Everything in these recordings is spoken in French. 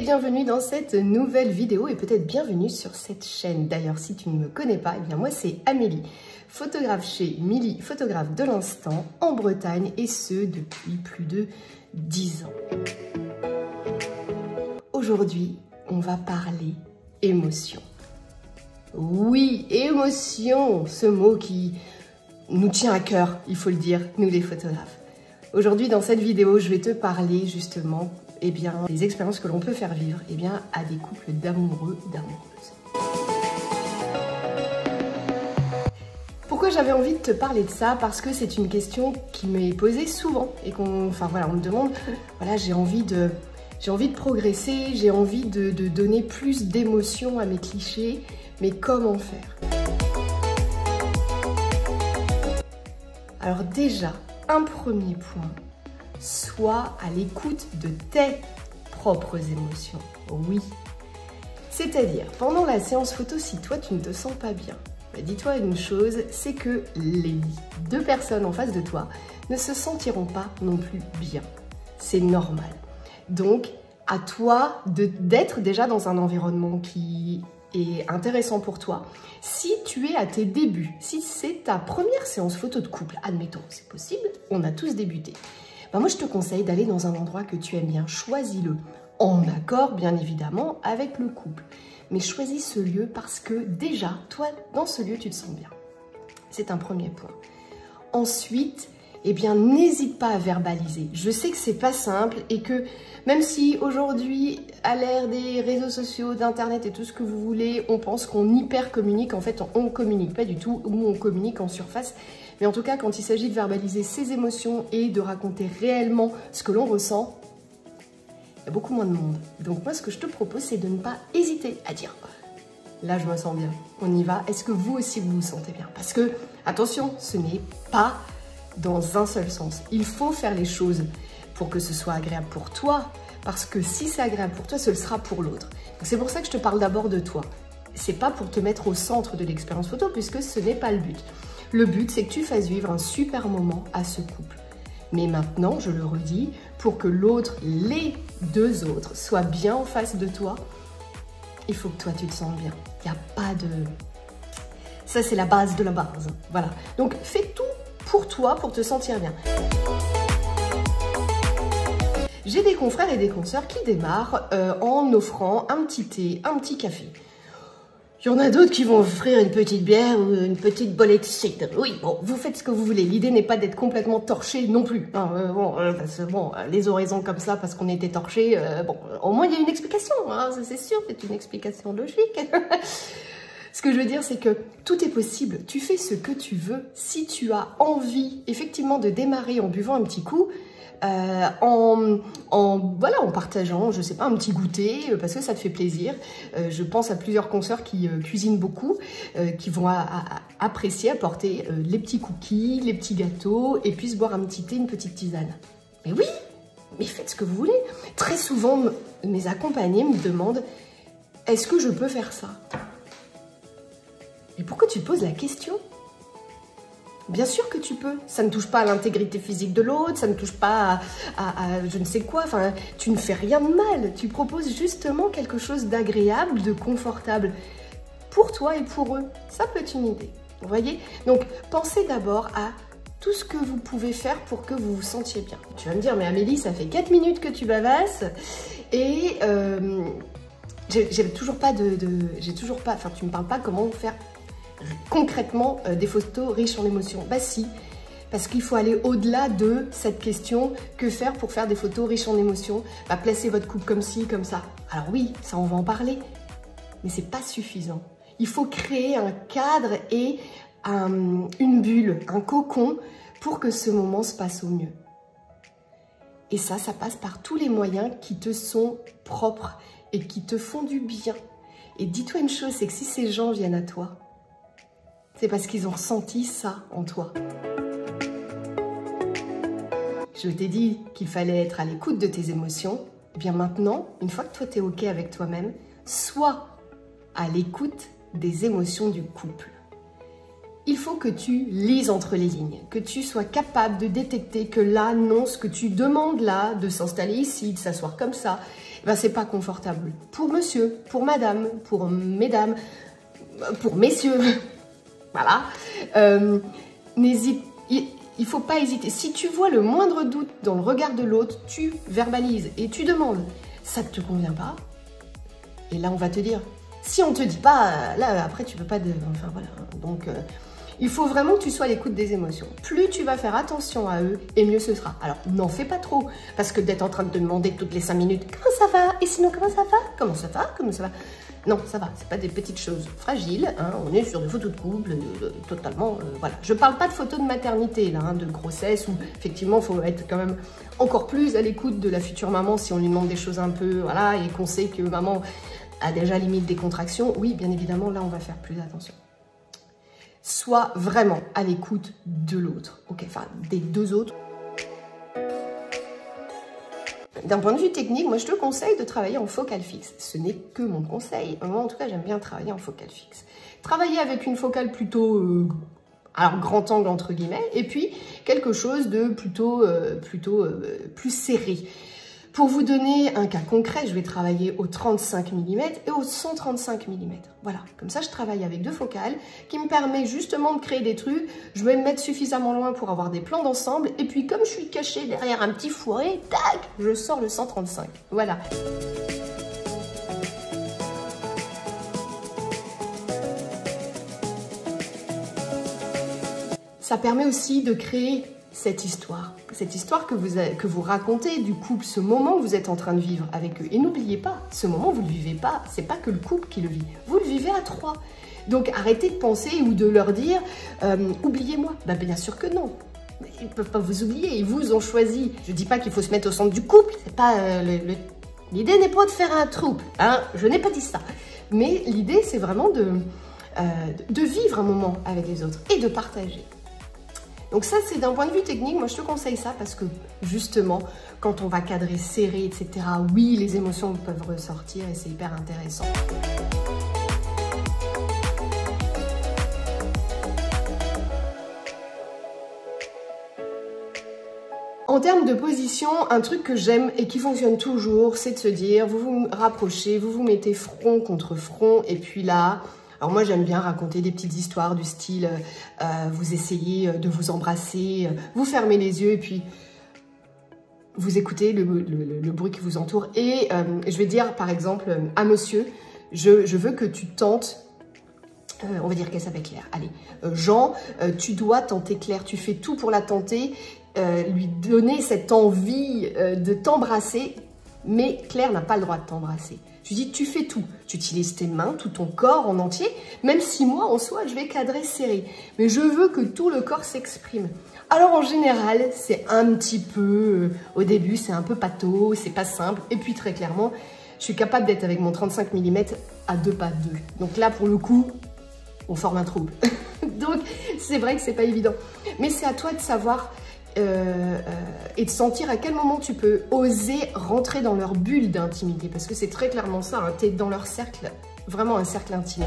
bienvenue dans cette nouvelle vidéo et peut-être bienvenue sur cette chaîne. D'ailleurs, si tu ne me connais pas, eh bien moi c'est Amélie, photographe chez Milly, photographe de l'instant en Bretagne et ce depuis plus de 10 ans. Aujourd'hui, on va parler émotion. Oui, émotion, ce mot qui nous tient à cœur, il faut le dire, nous les photographes. Aujourd'hui, dans cette vidéo, je vais te parler justement des expériences que l'on peut faire vivre à des couples d'amoureux, d'amoureuses. Pourquoi j'avais envie de te parler de ça? Parce que c'est une question qui m'est posée souvent et on me demande, voilà, j'ai envie de progresser, j'ai envie de donner plus d'émotion à mes clichés, mais comment faire? Alors déjà, un premier point, sois à l'écoute de tes propres émotions. Oui. C'est-à-dire, pendant la séance photo, si toi tu ne te sens pas bien, dis-toi une chose, c'est que les deux personnes en face de toi ne se sentiront pas non plus bien. C'est normal. Donc, à toi d'être déjà dans un environnement qui est intéressant pour toi. Si tu es à tes débuts, si c'est ta première séance photo de couple, admettons, c'est possible, on a tous débuté. Moi, je te conseille d'aller dans un endroit que tu aimes bien. Choisis-le en accord, bien évidemment, avec le couple. Mais choisis ce lieu parce que déjà, toi, dans ce lieu, tu te sens bien. C'est un premier point. Ensuite, n'hésite pas à verbaliser. Je sais que c'est pas simple et que même si aujourd'hui, à l'ère des réseaux sociaux, d'internet et tout ce que vous voulez, on pense qu'on hyper communique, en fait, on communique pas du tout ou on communique en surface. Mais en tout cas, quand il s'agit de verbaliser ses émotions et de raconter réellement ce que l'on ressent, il y a beaucoup moins de monde. Donc moi, ce que je te propose, c'est de ne pas hésiter à dire « Là, je me sens bien, on y va. Est-ce que vous aussi, vous vous sentez bien ?» Parce que, attention, ce n'est pas dans un seul sens. Il faut faire les choses pour que ce soit agréable pour toi, parce que si c'est agréable pour toi, ce le sera pour l'autre. C'est pour ça que je te parle d'abord de toi. C'est pas pour te mettre au centre de l'expérience photo, puisque ce n'est pas le but. Le but, c'est que tu fasses vivre un super moment à ce couple. Mais maintenant, je le redis, pour que l'autre, les deux autres, soient bien en face de toi, il faut que toi, tu te sentes bien. Il n'y a pas de... Ça, c'est la base de la base. Voilà. Donc, fais tout pour toi, pour te sentir bien. J'ai des confrères et des consoeurs qui démarrent en offrant un petit thé, un petit café. Il y en a d'autres qui vont offrir une petite bière ou une petite bolette de cidre. Oui, bon, vous faites ce que vous voulez. L'idée n'est pas d'être complètement torché non plus. Les oraisons comme ça parce qu'on était torché, au moins il y a une explication, hein, c'est sûr, c'est une explication logique. Ce que je veux dire, c'est que tout est possible. Tu fais ce que tu veux. Si tu as envie, effectivement, de démarrer en buvant un petit coup, en partageant, je sais pas, un petit goûter, parce que ça te fait plaisir. Je pense à plusieurs consoeurs qui cuisinent beaucoup, qui vont apprécier apporter les petits cookies, les petits gâteaux, et puis se boire un petit thé, une petite tisane. Mais oui, mais faites ce que vous voulez. Très souvent, mes accompagnés me demandent, est-ce que je peux faire ça? Mais pourquoi tu te poses la question? Bien sûr que tu peux. Ça ne touche pas à l'intégrité physique de l'autre, ça ne touche pas à je ne sais quoi. Enfin, tu ne fais rien de mal. Tu proposes justement quelque chose d'agréable, de confortable pour toi et pour eux. Ça peut être une idée. Vous voyez? Donc, pensez d'abord à tout ce que vous pouvez faire pour que vous vous sentiez bien. Tu vas me dire, mais Amélie, ça fait 4 minutes que tu bavasses et j'ai toujours pas enfin, tu me parles pas comment faire concrètement des photos riches en émotions. Bah si, parce qu'il faut aller au-delà de cette question, que faire pour faire des photos riches en émotions? Placer votre couple comme ci, comme ça. Alors oui, ça on va en parler, mais c'est pas suffisant. Il faut créer un cadre et une bulle, un cocon pour que ce moment se passe au mieux. Et ça passe par tous les moyens qui te sont propres et qui te font du bien. Et dis-toi une chose, c'est que si ces gens viennent à toi, c'est parce qu'ils ont ressenti ça en toi. Je t'ai dit qu'il fallait être à l'écoute de tes émotions. Et bien maintenant, une fois que toi t'es OK avec toi-même, sois à l'écoute des émotions du couple. Il faut que tu lises entre les lignes, que tu sois capable de détecter que là, non, ce que tu demandes là, de s'installer ici, de s'asseoir comme ça, ben, c'est pas confortable. Pour monsieur, pour madame, pour mesdames, pour messieurs, voilà. Il faut pas hésiter. Si tu vois le moindre doute dans le regard de l'autre, tu verbalises et tu demandes. Ça ne te convient pas? Et là, on va te dire. Si on te dit pas, là, après, tu peux pas... Enfin, voilà. Donc, il faut vraiment que tu sois à l'écoute des émotions. Plus tu vas faire attention à eux, et mieux ce sera. Alors, n'en fais pas trop. Parce que d'être en train de te demander toutes les 5 minutes, comment ça va? Et sinon, comment ça va? Comment ça va? Comment ça va? Non, ça va. C'est pas des petites choses fragiles. Hein. On est sur des photos de couple, totalement... voilà. Je parle pas de photos de maternité, là, hein, de grossesse, où, effectivement, il faut être quand même encore plus à l'écoute de la future maman si on lui demande des choses un peu... Voilà, et qu'on sait que maman... a déjà limite des contractions, oui, bien évidemment, là, on va faire plus attention. Sois vraiment à l'écoute de l'autre, ok, enfin, des deux autres. D'un point de vue technique, moi, je te conseille de travailler en focale fixe. Ce n'est que mon conseil. Moi, en tout cas, j'aime bien travailler en focale fixe. Travailler avec une focale plutôt... alors, grand angle, entre guillemets, et puis quelque chose de plutôt plus serré. Pour vous donner un cas concret, je vais travailler au 35 mm et au 135 mm. Voilà, comme ça je travaille avec deux focales qui me permet justement de créer des trucs. Je vais me mettre suffisamment loin pour avoir des plans d'ensemble. Et puis comme je suis cachée derrière un petit fourré, tac, je sors le 135. Voilà. Ça permet aussi de créer cette histoire que vous racontez du couple, ce moment que vous êtes en train de vivre avec eux. Et n'oubliez pas, ce moment, vous ne le vivez pas, c'est pas que le couple qui le vit, vous le vivez à 3. Donc arrêtez de penser ou de leur dire oubliez-moi. Ben, bien sûr que non. Ils ne peuvent pas vous oublier, ils vous ont choisi. Je ne dis pas qu'il faut se mettre au centre du couple, c'est pas l'idée n'est pas de faire un trouble, hein, je n'ai pas dit ça. Mais l'idée, c'est vraiment de vivre un moment avec les autres et de partager. Donc ça, c'est d'un point de vue technique, moi je te conseille ça parce que justement, quand on va cadrer serré, etc., oui, les émotions peuvent ressortir et c'est hyper intéressant. En termes de position, un truc que j'aime et qui fonctionne toujours, c'est de se dire, vous vous rapprochez, vous vous mettez front contre front et puis là... Alors moi, j'aime bien raconter des petites histoires du style, vous essayez de vous embrasser, vous fermez les yeux et puis vous écoutez le bruit qui vous entoure. Et je vais dire, par exemple, à monsieur, je veux que tu tentes, on va dire qu'elle s'appelle Claire, allez, Jean, tu dois tenter Claire, tu fais tout pour la tenter, lui donner cette envie de t'embrasser, mais Claire n'a pas le droit de t'embrasser. Tu dis, tu fais tout. Tu utilises tes mains, tout ton corps en entier. Même si moi, en soi, je vais cadrer serré. Mais je veux que tout le corps s'exprime. Alors, en général, c'est un petit peu... au début, c'est un peu pâteau, c'est pas simple. Et puis, très clairement, je suis capable d'être avec mon 35 mm à 2 pas 2. Donc là, pour le coup, on forme un trouble. Donc, c'est vrai que c'est pas évident. Mais c'est à toi de savoir... et de sentir à quel moment tu peux oser rentrer dans leur bulle d'intimité, parce que c'est très clairement ça, hein, tu es dans leur cercle, vraiment un cercle intime.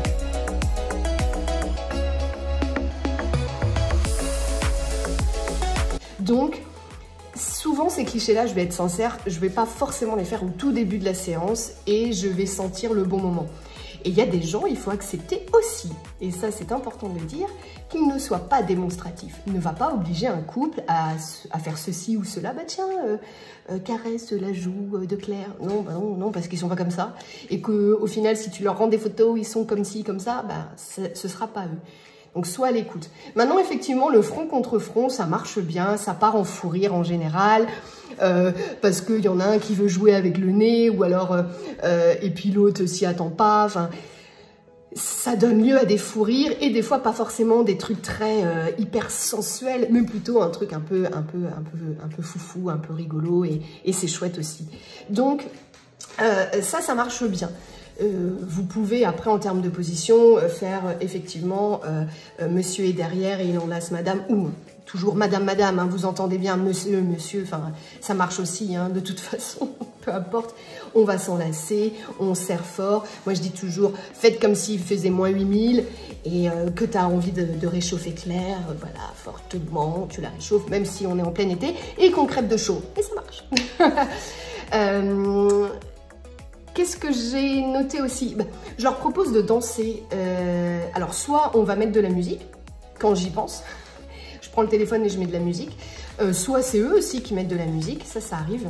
Donc, souvent ces clichés-là, je vais être sincère, je ne vais pas forcément les faire au tout début de la séance et je vais sentir le bon moment. Et il y a des gens, il faut accepter aussi, et ça c'est important de le dire, qu'ils ne soient pas démonstratifs. Il ne va pas obliger un couple à faire ceci ou cela. Bah tiens, caresse la joue de Claire. Non, bah non, non, parce qu'ils sont pas comme ça. Et qu'au final, si tu leur rends des photos, ils sont comme ci, comme ça, bah ce sera pas eux. Donc, sois à l'écoute. Maintenant, effectivement, le front contre front, ça marche bien, ça part en fou rire en général, parce qu'il y en a un qui veut jouer avec le nez, ou alors, et puis l'autre s'y attend pas, enfin... Ça donne lieu à des fous rires et des fois pas forcément des trucs très hyper sensuels, mais plutôt un truc un peu foufou, un peu rigolo et c'est chouette aussi. Donc ça marche bien. Vous pouvez après en termes de position faire effectivement monsieur est derrière et il enlace madame ou toujours madame, hein, vous entendez bien monsieur, enfin ça marche aussi hein, de toute façon, peu importe, on va s'enlacer, on serre fort. Moi je dis toujours faites comme s'il faisait moins 8000 et que tu as envie de réchauffer Claire, voilà, fortement, tu la réchauffes même si on est en plein été et qu'on crève de chaud et ça marche. qu'est-ce que j'ai noté aussi? Je leur propose de danser. Alors, soit on va mettre de la musique, quand j'y pense. Je prends le téléphone et je mets de la musique. Soit c'est eux aussi qui mettent de la musique, ça arrive.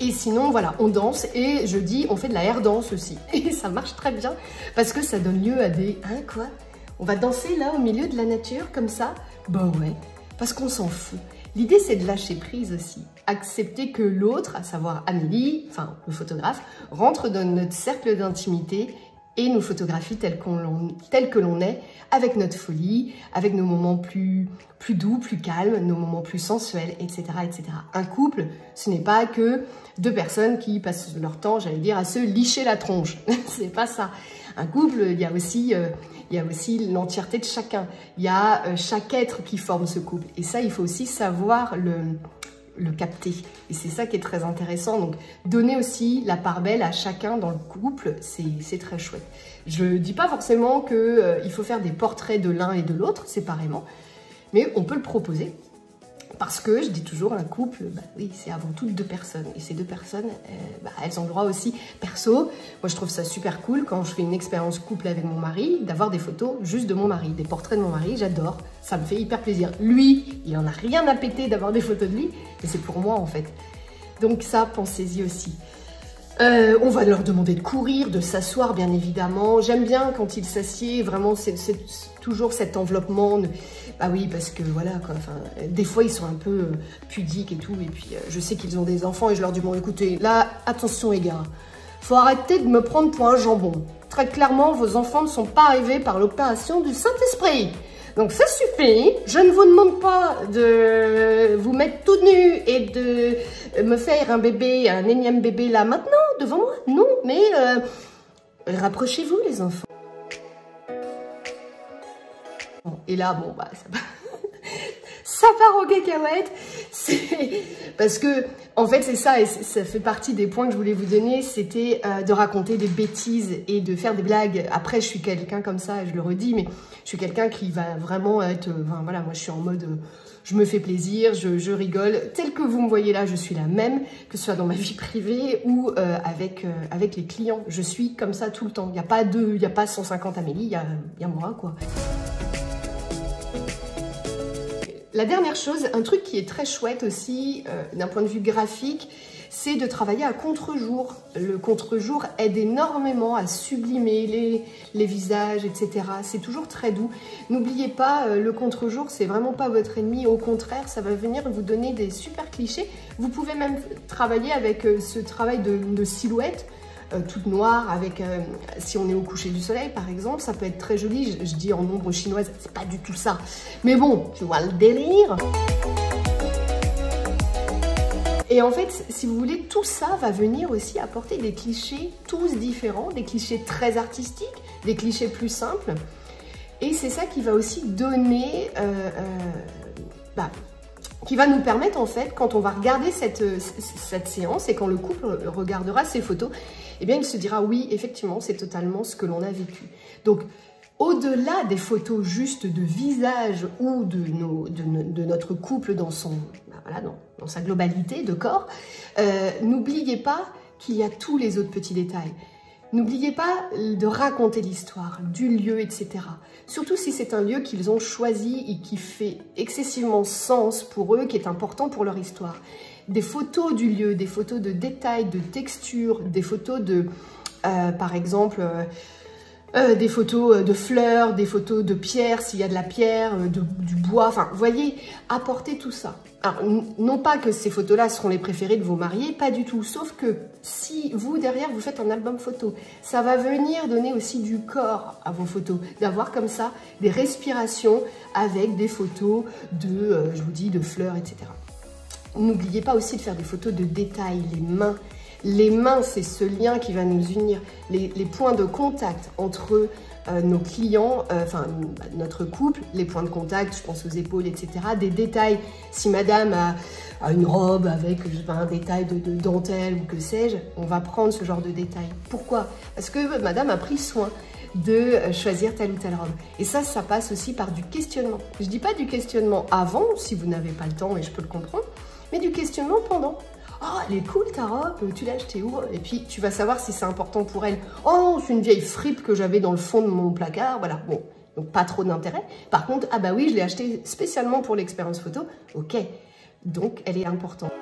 Et sinon, voilà, on danse et je dis, on fait de la air dance aussi. Et ça marche très bien parce que ça donne lieu à des... Hein, quoi? On va danser là au milieu de la nature comme ça? Bah ouais, parce qu'on s'en fout. L'idée, c'est de lâcher prise aussi. Accepter que l'autre, à savoir Amélie, enfin le photographe, rentre dans notre cercle d'intimité et nous photographie tel que l'on est, avec notre folie, avec nos moments plus doux, plus calmes, nos moments plus sensuels, etc., etc. Un couple, ce n'est pas que deux personnes qui passent leur temps, j'allais dire, à se licher la tronche. C'est pas ça. Un couple, il y a aussi l'entièreté de chacun. Il y a chaque être qui forme ce couple. Et ça, il faut aussi savoir le capter. Et c'est ça qui est très intéressant. Donc, donner aussi la part belle à chacun dans le couple, c'est très chouette. Je ne dis pas forcément qu'il faut faire des portraits de l'un et de l'autre séparément, mais on peut le proposer. Parce que, je dis toujours, un couple, oui, c'est avant tout deux personnes. Et ces deux personnes, elles ont le droit aussi, perso, moi je trouve ça super cool quand je fais une expérience couple avec mon mari, d'avoir des photos juste de mon mari, des portraits de mon mari, j'adore, ça me fait hyper plaisir. Lui, il en a rien à péter d'avoir des photos de lui, mais c'est pour moi en fait. Donc ça, pensez-y aussi. On va leur demander de courir, de s'asseoir bien évidemment. J'aime bien quand ils s'assiedent, vraiment c'est toujours cet enveloppement. Bah oui, parce que voilà, quoi, des fois ils sont un peu pudiques et tout. Et puis je sais qu'ils ont des enfants et je leur dis, bon écoutez, là, attention les gars, faut arrêter de me prendre pour un jambon. Très clairement, vos enfants ne sont pas arrivés par l'opération du Saint-Esprit. Donc ça suffit, je ne vous demande pas de vous mettre tout nu et de me faire un bébé, un énième bébé là maintenant, devant moi. Non, mais rapprochez-vous les enfants. Et là, bon, ça part aux cacahuètes. Parce que, en fait, c'est ça, et ça fait partie des points que je voulais vous donner, c'était de raconter des bêtises et de faire des blagues. Après, je suis quelqu'un comme ça, je le redis, mais je suis quelqu'un qui va vraiment être... voilà, moi, je suis en mode... je me fais plaisir, je rigole. Tel que vous me voyez là, je suis la même, que ce soit dans ma vie privée ou avec les clients. Je suis comme ça tout le temps. Il n'y a pas 150 Amélie, il y a moi, quoi. La dernière chose, un truc qui est très chouette aussi, d'un point de vue graphique, c'est de travailler à contre-jour. Le contre-jour aide énormément à sublimer les visages, etc. C'est toujours très doux. N'oubliez pas, le contre-jour, c'est vraiment pas votre ennemi. Au contraire, ça va venir vous donner des super clichés. Vous pouvez même travailler avec ce travail de silhouette, toute noire, avec si on est au coucher du soleil par exemple, ça peut être très joli. Je dis en ombre chinoise, c'est pas du tout ça, mais bon, tu vois le délire. Et en fait, si vous voulez, tout ça va venir aussi apporter des clichés tous différents, des clichés très artistiques, des clichés plus simples, et c'est ça qui va aussi donner qui va nous permettre en fait, quand on va regarder cette séance et quand le couple regardera ces photos, eh bien il se dira oui, effectivement, c'est totalement ce que l'on a vécu. Donc, au-delà des photos juste de visage ou de notre couple dans dans sa globalité de corps, n'oubliez pas qu'il y a tous les autres petits détails. N'oubliez pas de raconter l'histoire, du lieu, etc. Surtout si c'est un lieu qu'ils ont choisi et qui fait excessivement sens pour eux, qui est important pour leur histoire. Des photos du lieu, des photos de détails, de textures, des photos de, par exemple, des photos de fleurs, des photos de pierres, s'il y a de la pierre, du bois, enfin, vous voyez, apportez tout ça. Alors, non pas que ces photos-là seront les préférées de vos mariés, pas du tout, sauf que si vous, derrière, vous faites un album photo, ça va venir donner aussi du corps à vos photos, d'avoir comme ça des respirations avec des photos de, je vous dis, de fleurs, etc. N'oubliez pas aussi de faire des photos de détails, les mains. Les mains, c'est ce lien qui va nous unir, les points de contact entre nos clients, notre couple, les points de contact, je pense aux épaules, etc. Des détails, si madame a une robe avec, je sais pas, un détail de dentelle ou que sais-je, on va prendre ce genre de détails. Pourquoi? Parce que madame a pris soin de choisir telle ou telle robe. Et ça passe aussi par du questionnement. Je dis pas du questionnement avant, si vous n'avez pas le temps, et je peux le comprendre, mais du questionnement pendant. « Oh, elle est cool ta robe, tu l'as achetée où ?» Et puis tu vas savoir si c'est important pour elle. « Oh non, c'est une vieille fripe que j'avais dans le fond de mon placard. » Voilà, bon, donc pas trop d'intérêt. Par contre, ah bah oui, je l'ai achetée spécialement pour l'expérience photo. Ok, donc elle est importante.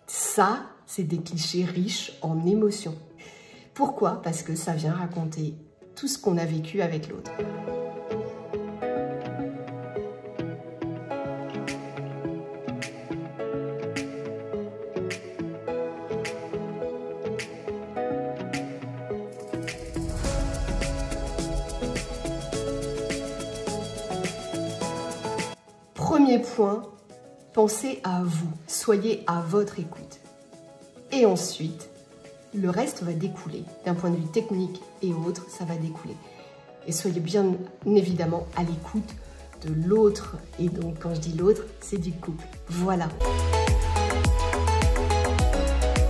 Ça, c'est des clichés riches en émotions. Pourquoi? Parce que ça vient raconter tout ce qu'on a vécu avec l'autre. Premier point, pensez à vous, soyez à votre écoute. Et ensuite, le reste va découler. D'un point de vue technique et autres, ça va découler. Et soyez bien évidemment à l'écoute de l'autre. Et donc, quand je dis l'autre, c'est du couple. Voilà.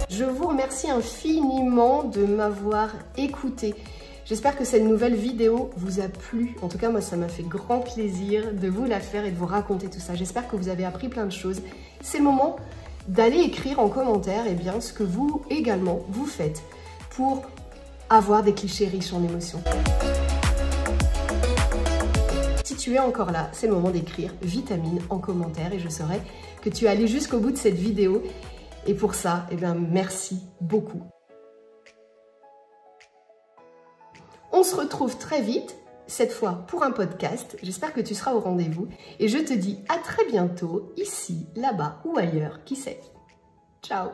Je vous remercie infiniment de m'avoir écouté. J'espère que cette nouvelle vidéo vous a plu. En tout cas, moi, ça m'a fait grand plaisir de vous la faire et de vous raconter tout ça. J'espère que vous avez appris plein de choses. C'est le moment d'aller écrire en commentaire bien, ce que vous également vous faites pour avoir des clichés riches en émotions. Si tu es encore là, c'est le moment d'écrire vitamine en commentaire et je saurai que tu es allé jusqu'au bout de cette vidéo. Et pour ça, merci beaucoup. On se retrouve très vite, cette fois pour un podcast. J'espère que tu seras au rendez-vous. Et je te dis à très bientôt, ici, là-bas ou ailleurs, qui sait. Ciao!